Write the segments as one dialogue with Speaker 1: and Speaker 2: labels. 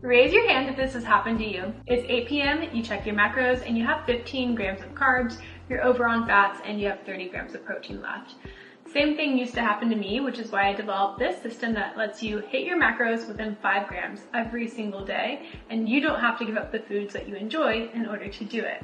Speaker 1: Raise your hand if this has happened to you. It's 8 p.m., you check your macros, and you have 15 grams of carbs, you're over on fats, and you have 30 grams of protein left. Same thing used to happen to me, which is why I developed this system that lets you hit your macros within 5 grams every single day, and you don't have to give up the foods that you enjoy in order to do it.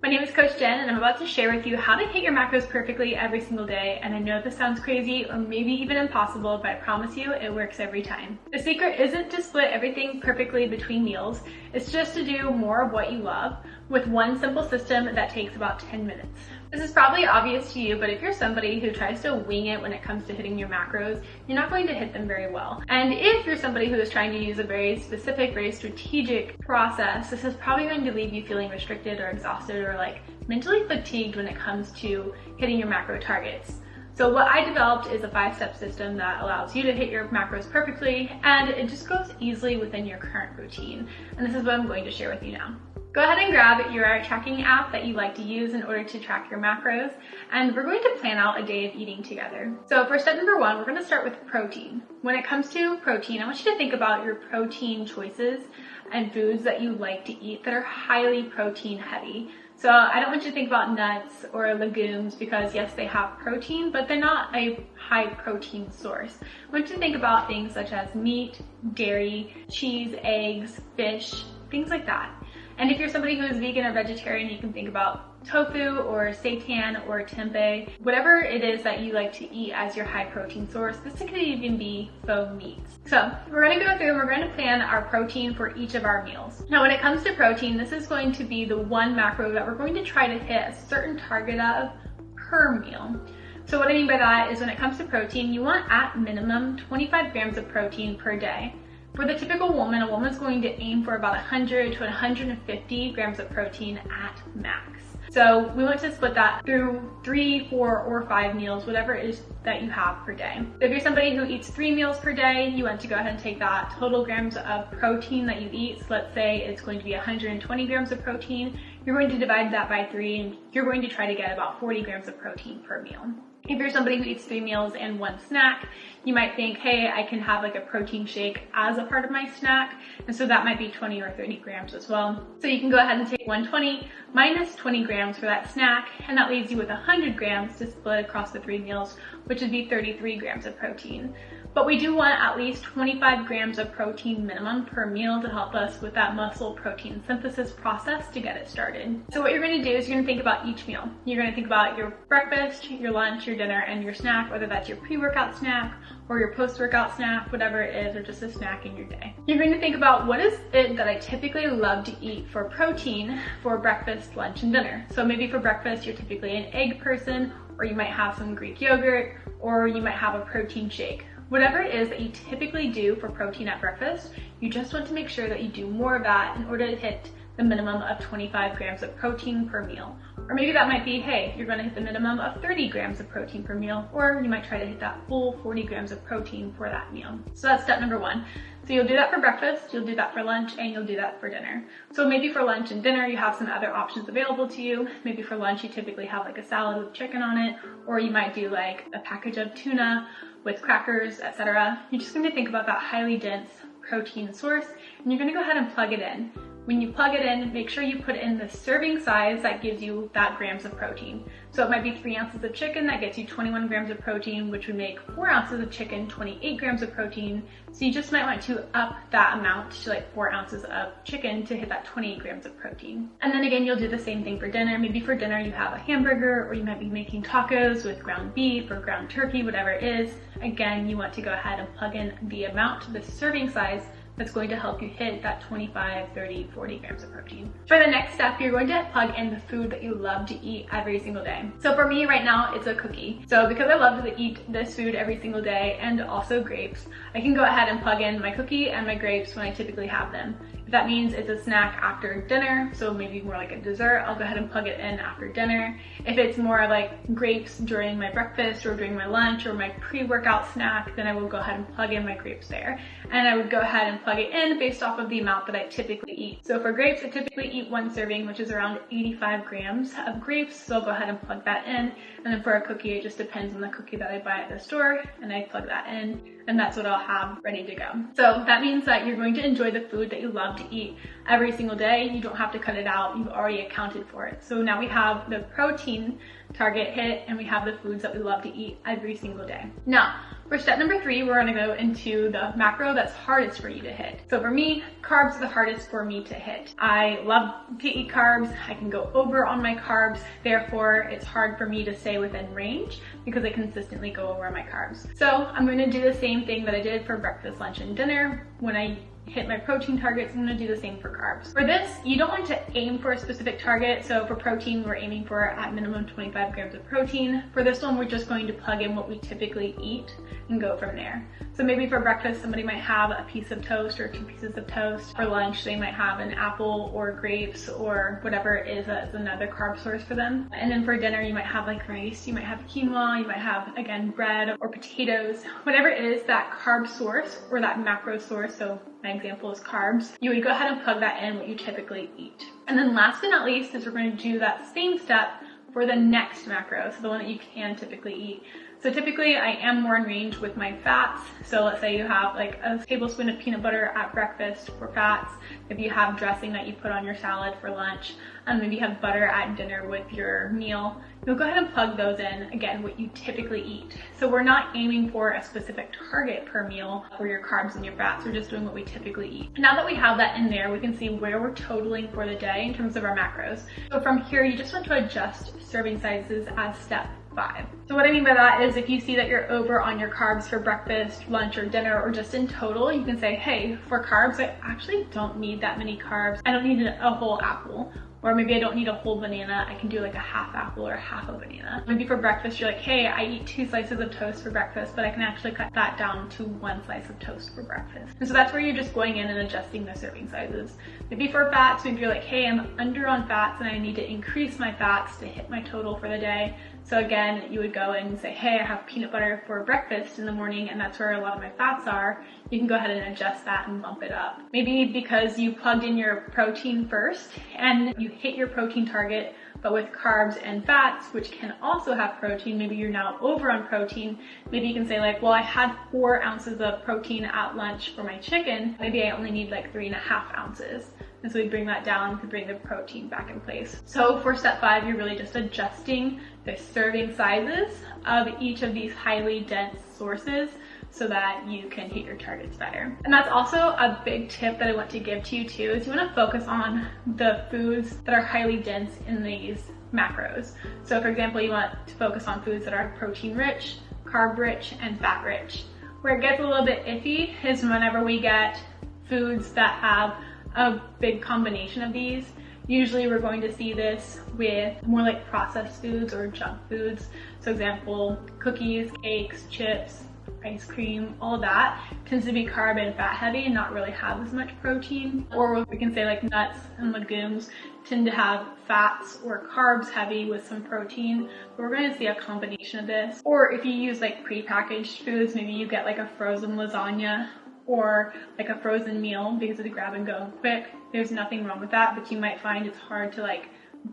Speaker 1: My name is Coach Jen, and I'm about to share with you how to hit your macros perfectly every single day. And I know this sounds crazy or maybe even impossible, but I promise you it works every time. The secret isn't to split everything perfectly between meals. It's just to do more of what you love with one simple system that takes about 10 minutes. This is probably obvious to you, but if you're somebody who tries to wing it when it comes to hitting your macros, you're not going to hit them very well. And if you're somebody who is trying to use a very specific, very strategic process, this is probably going to leave you feeling restricted or exhausted or like mentally fatigued when it comes to hitting your macro targets. So what I developed is a 5-step system that allows you to hit your macros perfectly, and it just goes easily within your current routine. And this is what I'm going to share with you now. Go ahead and grab your tracking app that you like to use in order to track your macros, and we're going to plan out a day of eating together. So for step number 1, we're going to start with protein. When it comes to protein, I want you to think about your protein choices and foods that you like to eat that are highly protein heavy. So I don't want you to think about nuts or legumes because yes, they have protein, but they're not a high protein source. I want you to think about things such as meat, dairy, cheese, eggs, fish, things like that. And if you're somebody who is vegan or vegetarian, you can think about tofu or seitan or tempeh, whatever it is that you like to eat as your high protein source. This could even be faux meats. So we're going to go through and we're going to plan our protein for each of our meals. Now when it comes to protein, this is going to be the one macro that we're going to try to hit a certain target of per meal. So what I mean by that is when it comes to protein, you want at minimum 25 grams of protein per day. For the typical woman, a woman's going to aim for about 100 to 150 grams of protein at max. So we want to split that through 3, 4, or 5 meals, whatever it is that you have per day. If you're somebody who eats 3 meals per day, you want to go ahead and take that total grams of protein that you eat. So let's say it's going to be 120 grams of protein. You're going to divide that by 3 and you're going to try to get about 40 grams of protein per meal. If you're somebody who eats 3 meals and 1 snack, you might think, hey, I can have like a protein shake as a part of my snack. And so that might be 20 or 30 grams as well. So you can go ahead and take 120 minus 20 grams for that snack, and that leaves you with 100 grams to split across the 3 meals, which would be 33 grams of protein. But we do want at least 25 grams of protein minimum per meal to help us with that muscle protein synthesis process to get it started. So what you're going to do is you're going to think about each meal. You're going to think about your breakfast, your lunch, your dinner, and your snack, whether that's your pre-workout snack or your post-workout snack, whatever it is, or just a snack in your day. You're going to think about what is it that I typically love to eat for protein for breakfast, lunch, and dinner. So maybe for breakfast, you're typically an egg person, or you might have some Greek yogurt, or you might have a protein shake. Whatever it is that you typically do for protein at breakfast, you just want to make sure that you do more of that in order to hit the minimum of 25 grams of protein per meal. Or maybe that might be, hey, you're going to hit the minimum of 30 grams of protein per meal, or you might try to hit that full 40 grams of protein for that meal. So that's step number 1. So you'll do that for breakfast, you'll do that for lunch, and you'll do that for dinner. So maybe for lunch and dinner, you have some other options available to you. Maybe for lunch, you typically have like a salad with chicken on it, or you might do like a package of tuna with crackers, etc. You're just going to think about that highly dense protein source, and you're going to go ahead and plug it in. When you plug it in, make sure you put in the serving size that gives you that grams of protein. So it might be 3 ounces of chicken, that gets you 21 grams of protein, which would make 4 ounces of chicken, 28 grams of protein. So you just might want to up that amount to like 4 ounces of chicken to hit that 28 grams of protein. And then again, you'll do the same thing for dinner. Maybe for dinner you have a hamburger, or you might be making tacos with ground beef or ground turkey, whatever it is. Again, you want to go ahead and plug in the amount, the serving size, that's going to help you hit that 25, 30, 40 grams of protein. For the next step, you're going to plug in the food that you love to eat every single day. So for me right now, it's a cookie. So because I love to eat this food every single day and also grapes, I can go ahead and plug in my cookie and my grapes when I typically have them. If That means it's a snack after dinner, so maybe more like a dessert, I'll go ahead and plug it in after dinner. If it's more like grapes during my breakfast or during my lunch or my pre-workout snack, then I will go ahead and plug in my grapes there. And I would go ahead and plug it in based off of the amount that I typically eat. So for grapes, I typically eat 1 serving, which is around 85 grams of grapes. So I'll go ahead and plug that in. And then for a cookie, it just depends on the cookie that I buy at the store, and I plug that in, and that's what I'll have ready to go. So that means that you're going to enjoy the food that you love to eat every single day. You don't have to cut it out. You've already accounted for it. So now we have the protein target hit, and we have the foods that we love to eat every single day. Now, for step number 3, we're gonna go into the macro that's hardest for you to hit. So for me, carbs are the hardest for me to hit. I love to eat carbs. I can go over on my carbs. Therefore, it's hard for me to stay within range because I consistently go over on my carbs. So I'm gonna do the same thing that I did for breakfast, lunch, and dinner. When I hit my protein targets, I'm gonna do the same for carbs. For this, you don't want to aim for a specific target. So for protein, we're aiming for at minimum 25 grams of protein. For this one, we're just going to plug in what we typically eat and go from there. So maybe for breakfast, somebody might have a piece of toast or 2 pieces of toast. For lunch, they might have an apple or grapes or whatever it is as another carb source for them. And then for dinner, you might have like rice, you might have quinoa, you might have, again, bread or potatoes. Whatever it is, that carb source or that macro source, so my example is carbs, you would go ahead and plug that in what you typically eat. And then last but not least is we're going to do that same step for the next macro, so the one that you can typically eat. So typically I am more in range with my fats. So let's say you have like a tablespoon of peanut butter at breakfast for fats. If you have dressing that you put on your salad for lunch, maybe you have butter at dinner with your meal, you'll go ahead and plug those in, again, what you typically eat. So we're not aiming for a specific target per meal for your carbs and your fats, we're just doing what we typically eat. Now that we have that in there, we can see where we're totaling for the day in terms of our macros. So from here, you just want to adjust serving sizes as step 5. So what I mean by that is if you see that you're over on your carbs for breakfast, lunch, or dinner, or just in total, you can say, hey, for carbs, I actually don't need that many carbs. I don't need a whole apple. Or maybe I don't need a whole banana, I can do like a half apple or half a banana. Maybe for breakfast, you're like, hey, I eat 2 slices of toast for breakfast, but I can actually cut that down to 1 slice of toast for breakfast. And so that's where you're just going in and adjusting the serving sizes. Maybe for fats, maybe you're like, hey, I'm under on fats and I need to increase my fats to hit my total for the day. So again, you would go in and say, hey, I have peanut butter for breakfast in the morning and that's where a lot of my fats are. You can go ahead and adjust that and bump it up. Maybe because you plugged in your protein first and you hit your protein target, but with carbs and fats, which can also have protein, maybe you're now over on protein. Maybe you can say like, well, I had 4 ounces of protein at lunch for my chicken. Maybe I only need like 3.5 ounces. And so we bring that down to bring the protein back in place. So for step 5, you're really just adjusting the serving sizes of each of these highly dense sources so that you can hit your targets better. And that's also a big tip that I want to give to you too, is you want to focus on the foods that are highly dense in these macros. So for example, you want to focus on foods that are protein rich, carb rich, and fat rich. Where it gets a little bit iffy is whenever we get foods that have a big combination of these. Usually we're going to see this with more like processed foods or junk foods. So example, cookies, cakes, chips, ice cream, all that tends to be carb and fat heavy and not really have as much protein. Or we can say like nuts and legumes tend to have fats or carbs heavy with some protein. But we're going to see a combination of this. Or if you use like prepackaged foods, maybe you get like a frozen lasagna or like a frozen meal because it's grab and go quick. There's nothing wrong with that, but you might find it's hard to like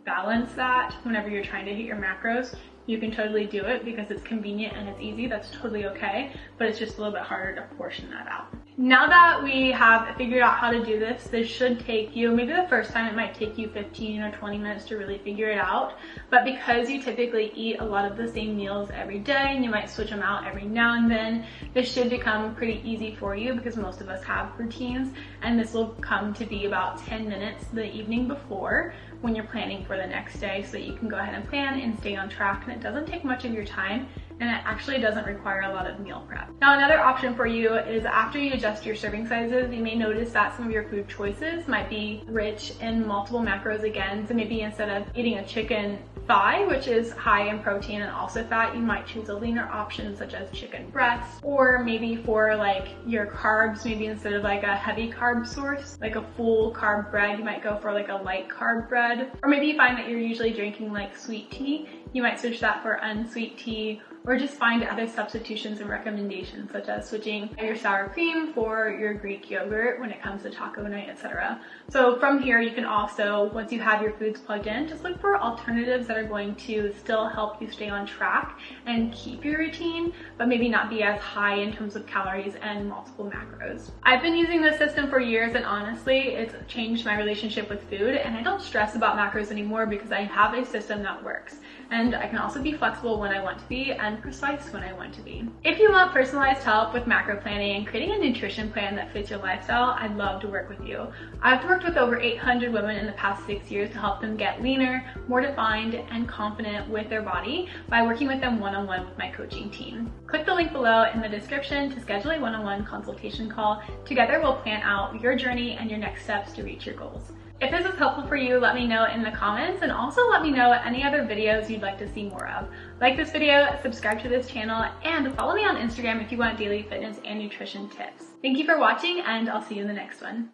Speaker 1: balance that whenever you're trying to hit your macros. You can totally do it because it's convenient and it's easy. That's totally okay, but it's just a little bit harder to portion that out. Now that we have figured out how to do this, this should take you, maybe the first time it might take you 15 or 20 minutes to really figure it out. But because you typically eat a lot of the same meals every day and you might switch them out every now and then, this should become pretty easy for you because most of us have routines, and this will come to be about 10 minutes the evening before when you're planning for the next day so that you can go ahead and plan and stay on track, and it doesn't take much of your time and it actually doesn't require a lot of meal prep. Now another option for you is after you adjust your serving sizes, you may notice that some of your food choices might be rich in multiple macros again. So maybe instead of eating a chicken thigh, which is high in protein and also fat, you might choose a leaner option such as chicken breast. Or maybe for like your carbs, maybe instead of like a heavy carb source, like a full carb bread, you might go for like a light carb bread. Or maybe you find that you're usually drinking like sweet tea, you might switch that for unsweet tea, or just find other substitutions and recommendations such as switching your sour cream for your Greek yogurt when it comes to taco night, etc. So from here you can also, once you have your foods plugged in, just look for alternatives that are going to still help you stay on track and keep your routine, but maybe not be as high in terms of calories and multiple macros. I've been using this system for years and honestly it's changed my relationship with food, and I don't stress about macros anymore because I have a system that works. And I can also be flexible when I want to be and precise when I want to be. If you want personalized help with macro planning and creating a nutrition plan that fits your lifestyle, I'd love to work with you. I've worked with over 800 women in the past 6 years to help them get leaner, more defined, and confident with their body by working with them one-on-one with my coaching team. Click the link below in the description to schedule a one-on-one consultation call. Together we'll plan out your journey and your next steps to reach your goals. If this is helpful for you, let me know in the comments, and also let me know any other videos you'd like to see more of. Like this video, subscribe to this channel, and follow me on Instagram if you want daily fitness and nutrition tips. Thank you for watching, and I'll see you in the next one.